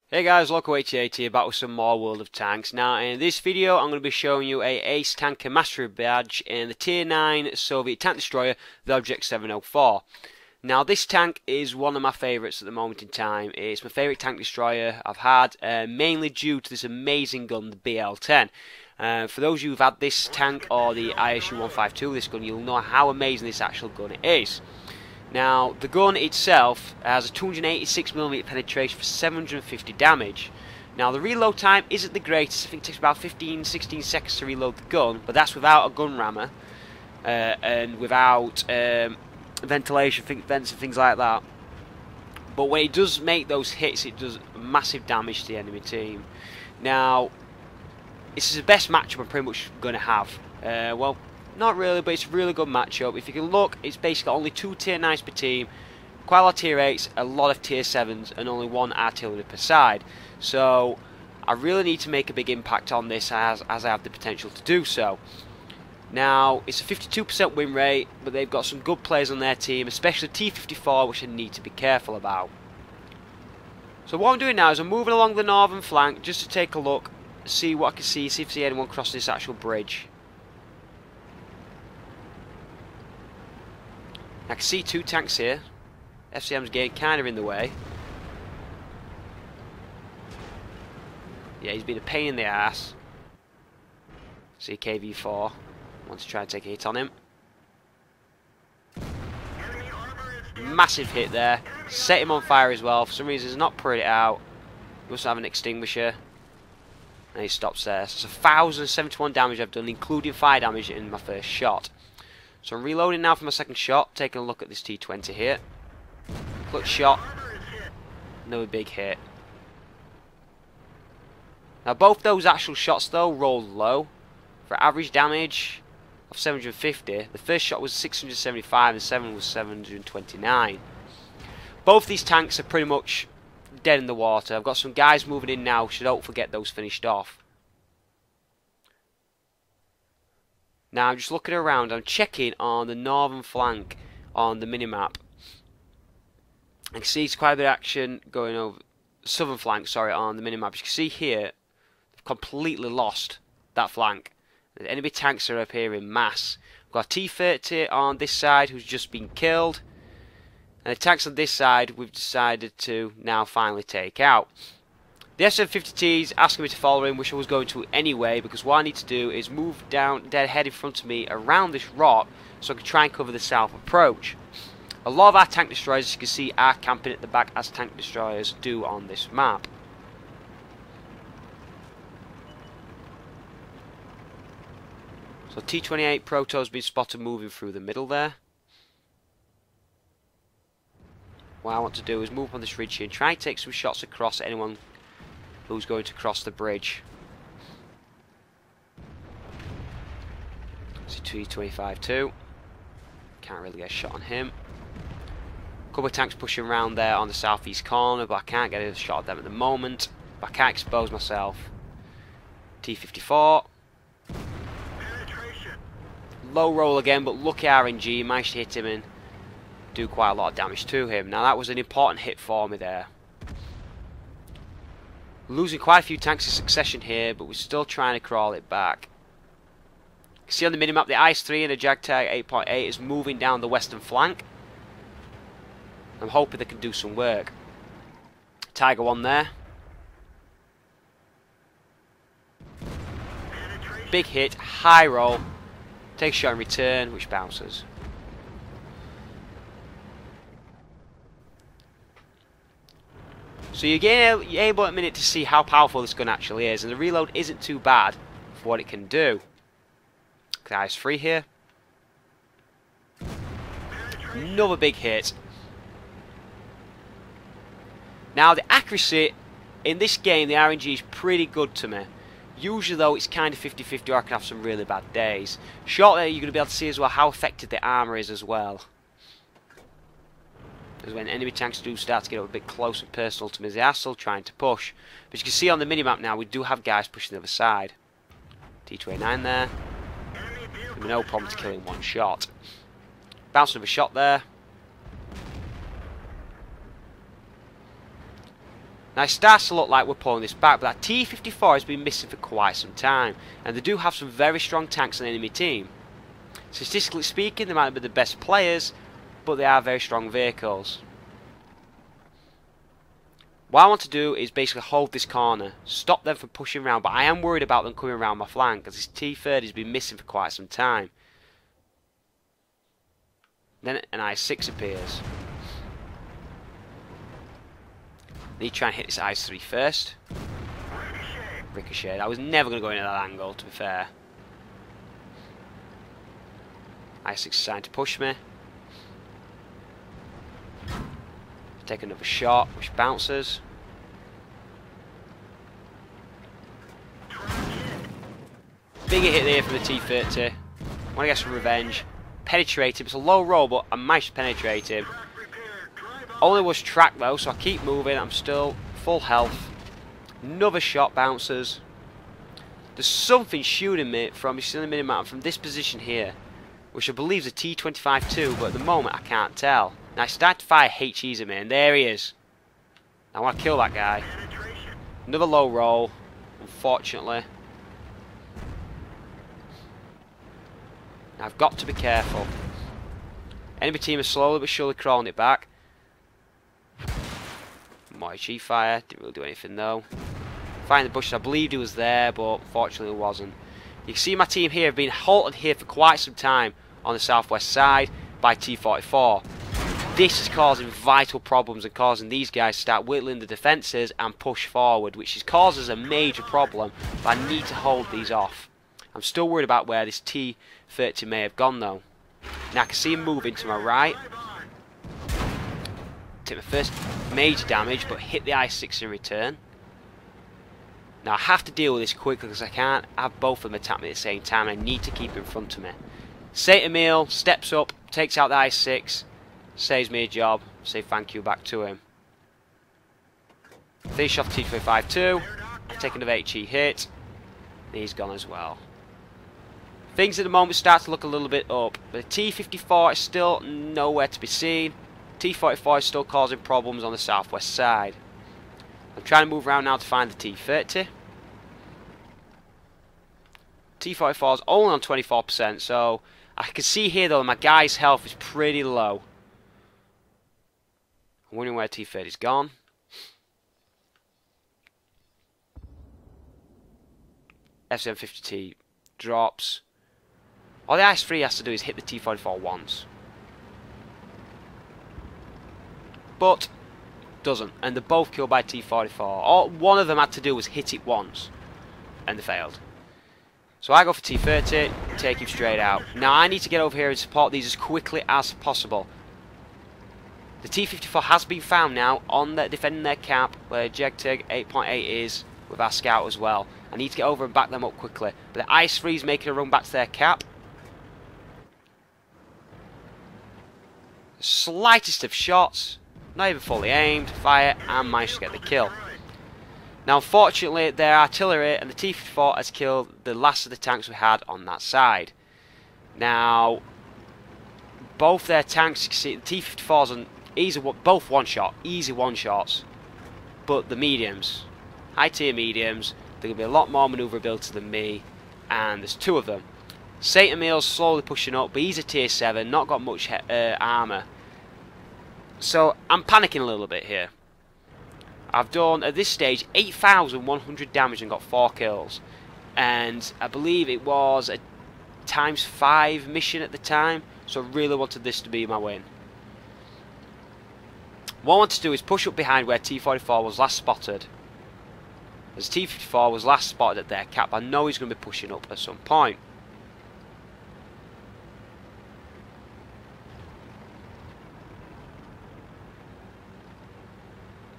Hey guys, Loco88 here, back with some more World of Tanks. Now in this video I'm going to be showing you a Ace Tanker Mstery Badge in the Tier 9 Soviet Tank Destroyer, the Object 704. Now this tank is one of my favourites at the moment in time. It's my favourite tank destroyer I've had, mainly due to this amazing gun, the BL-10. For those of you who've had this tank or the ISU-152, this gun, you'll know how amazing this actual gun is. Now, the gun itself has a 286mm penetration for 750 damage. Now, the reload time isn't the greatest. I think it takes about 15-16 seconds to reload the gun, but that's without a gun rammer and without ventilation, vents and things like that. But when it does make those hits, it does massive damage to the enemy team. Now, this is the best matchup I'm pretty much going to have. Well, not really, but it's a really good matchup. If you can look, it's basically only 2 tier 9s per team, quite a lot of tier 8s, a lot of tier 7s, and only 1 artillery per side. So I really need to make a big impact on this as I have the potential to do so. Now, it's a 52% win rate, but they've got some good players on their team, especially T54, which I need to be careful about. So what I'm doing now is I'm moving along the northern flank just to take a look, see what I can see if I see anyone cross this actual bridge. I can see 2 tanks here. FCM's getting kind of in the way. Yeah, he's been a pain in the ass. See KV4 wants to try and take a hit on him. Massive hit there. Set him on fire as well. For some reason he's not put it out. He must have an extinguisher. And he stops there. So it's 1,071 damage I've done, including fire damage in my first shot. So I'm reloading now for my second shot, taking a look at this T20 here. Clutch shot. Another big hit. Now both those actual shots though rolled low. For average damage of 750, the first shot was 675 and 7 was 729. Both these tanks are pretty much dead in the water. I've got some guys moving in now, so don't forget those finished off. Now I'm just looking around, I'm checking on the northern flank on the minimap. I can see it's quite a bit of action going over southern flank, sorry, on the minimap. As you can see here, they've completely lost that flank. The enemy tanks are up here in mass. We've got a T30 on this side who's just been killed. And the tanks on this side we've decided to now finally take out. The SM50T is asking me to follow him, which I was going to anyway, because what I need to do is move down dead ahead in front of me around this rock so I can try and cover the south approach. A lot of our tank destroyers, as you can see, are camping at the back as tank destroyers do on this map. So T28 Proto's been spotted moving through the middle there. What I want to do is move on this ridge here and try and take some shots across at anyone who's going to cross the bridge. See T25 too. Can't really get a shot on him. Couple of tanks pushing around there on the southeast corner, but I can't get a shot at them at the moment. But I can't expose myself. T54. Low roll again, but lucky RNG managed to hit him and do quite a lot of damage to him. Now that was an important hit for me there. Losing quite a few tanks in succession here, but we're still trying to crawl it back. You can see on the minimap the IS-3 and the JagTag 8.8 is moving down the western flank. I'm hoping they can do some work. Tiger 1 there. Big hit, high roll. Take a shot in return, which bounces. So you're able at a minute to see how powerful this gun actually is, and the reload isn't too bad for what it can do. Guy's free here. Another big hit. Now the accuracy in this game, the RNG is pretty good to me. Usually though it's kind of 50-50 or I can have some really bad days. Shortly you're going to be able to see as well how effective the armour is as well. Because when enemy tanks do start to get up a bit close and personal to me, they are still trying to push. But you can see on the minimap now, we do have guys pushing the other side. T29 there. No problem to kill in one shot. Bouncing of a shot there. Now it starts to look like we're pulling this back, but that T-54 has been missing for quite some time, and they do have some very strong tanks on the enemy team. Statistically speaking, they might not be the best players, but they are very strong vehicles. What I want to do is basically hold this corner, stop them from pushing around, but I am worried about them coming around my flank, because this T-30 has been missing for quite some time. Then an I-6 appears. Need to try and hit this I-3 first. Ricochet. I was never going to go into that angle, to be fair. I-6 is trying to push me. Take another shot, which bounces. Bigger hit there from the T-30. Want to get some revenge. Penetrate him. It's a low roll, but I managed to penetrate him. Only was tracked though, so I keep moving. I'm still full health. Another shot bounces. There's something shooting me from, you see the minimap, from this position here, which I believe is a T-25 too, but at the moment I can't tell. Now I start to fire HEs at me, and there he is. I want to kill that guy. Another low roll, unfortunately. Now I've got to be careful. Enemy team is slowly but surely crawling it back. More HE fire, didn't really do anything though. Find the bushes, I believed he was there, but fortunately it wasn't. You can see my team here have been halted here for quite some time on the southwest side by T-44. This is causing vital problems and causing these guys to start whittling the defences and push forward, which causes a major problem, but I need to hold these off. I'm still worried about where this T-30 may have gone though. Now I can see him moving to my right. Take my first major damage, but hit the I-6 in return. Now I have to deal with this quickly because I can't have both of them attack me at the same time. I need to keep in front of me. Saint Emil steps up, takes out the I-6, saves me a job. Say thank you back to him. Finish off T-35 too. Take another HE hit. And he's gone as well. Things at the moment start to look a little bit up, but the T-54 is still nowhere to be seen. T-44 is still causing problems on the southwest side. I'm trying to move around now to find the T-30. T-44 is only on 24%, so I can see here though my guy's health is pretty low. I'm wondering where T-30's gone. FCM-50T drops. All the IS-3 has to do is hit the T-44 once. But doesn't, and they're both killed by T-44. All one of them had to do was hit it once, and they failed. So I go for T-30, take him straight out. Now I need to get over here and support these as quickly as possible. The T-54 has been found now on the defending their cap, where JegTig 8.8 is, with our scout as well. I need to get over and back them up quickly. But the IS-3 is making a run back to their cap. The slightest of shots. Not even fully aimed, fire, and managed to get the kill. Now unfortunately their artillery and the T-54 has killed the last of the tanks we had on that side. Now both their tanks, you can see the T-54s on easy, both one shot, easy one shots. But the mediums, high tier mediums, they're going to be a lot more manoeuvrability than me, and there's two of them. Saint Emil's slowly pushing up, but he's a tier 7, not got much armour. So I'm panicking a little bit here. I've done at this stage 8,100 damage and got 4 kills, and I believe it was a ×5 mission at the time, so I really wanted this to be my win. What I want to do is push up behind where T-44 was last spotted. As T-54 was last spotted at their cap, I know he's going to be pushing up at some point.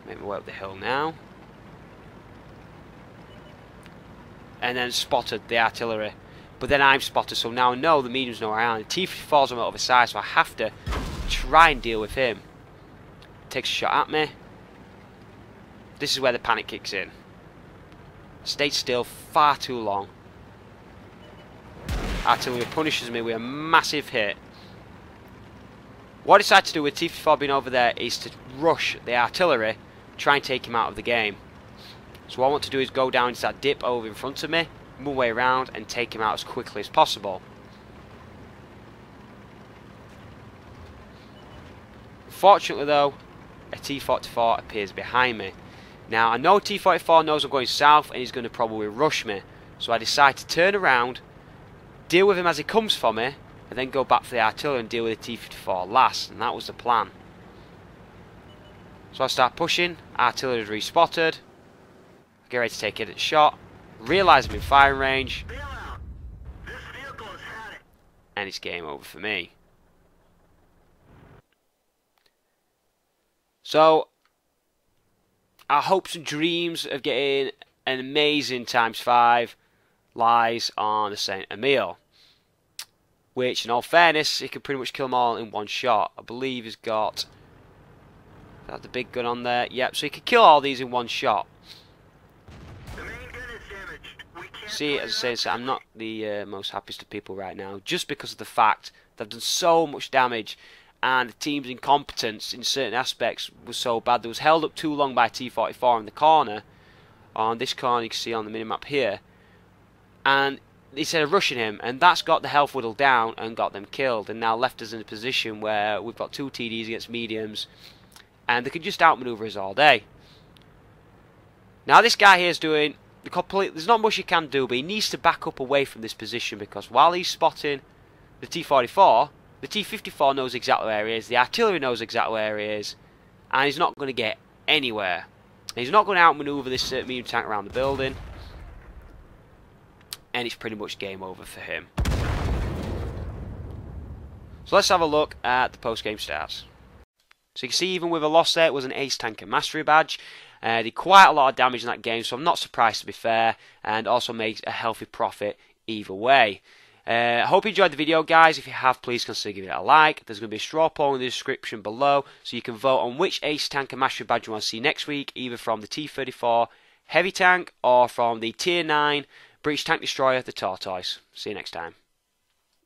Make my way up the hill now. And then spotted the artillery. But then I'm spotted, so now I know the mediums know where I am. The T-54's on the other side, so I have to try and deal with him. Takes a shot at me. This is where the panic kicks in. Stayed still far too long. Artillery punishes me with a massive hit. What I decided to do with T-54 being over there is to rush the artillery try and take him out of the game. So what I want to do is go down into that dip over in front of me, move my way around and take him out as quickly as possible. Fortunately though, a T-44 appears behind me. Now I know T-44 knows I'm going south and he's going to probably rush me. So I decide to turn around, deal with him as he comes for me, and then go back for the artillery and deal with the T-54 last. And that was the plan. So I start pushing, artillery is respotted, get ready to take it at shot, realise I'm in firing range, and it's game over for me. So, our hopes and dreams of getting an amazing ×5 lies on the Saint Emile, which in all fairness, he could pretty much kill them all in one shot. I believe he's got the big gun on there. Yep, so he could kill all these in one shot. See, as I say, so I'm not the most happiest of people right now, just because of the fact that I've done so much damage and the team's incompetence in certain aspects was so bad. They was held up too long by T-44 in the corner. On this corner you can see on the minimap here. And instead of rushing him, and that's got the health whittled down and got them killed, and now left us in a position where we've got 2 TDs against mediums, and they can just outmaneuver us all day. Now this guy here is doing the complete, there's not much he can do, but he needs to back up away from this position, because while he's spotting the T-44, the T-54 knows exactly where he is, the artillery knows exactly where he is, and he's not going to get anywhere. He's not going to outmaneuver this medium tank around the building, and it's pretty much game over for him. So let's have a look at the post-game stats. So you can see even with a loss there, it was an Ace Tanker Mstery Badge. Did quite a lot of damage in that game, so I'm not surprised to be fair, and also makes a healthy profit either way. I hope you enjoyed the video, guys. If you have, please consider giving it a like. There's going to be a straw poll in the description below, so you can vote on which Ace Tanker Mstery Badge you want to see next week, either from the T-34 Heavy Tank or from the Tier 9 British Tank Destroyer, the Tortoise. See you next time.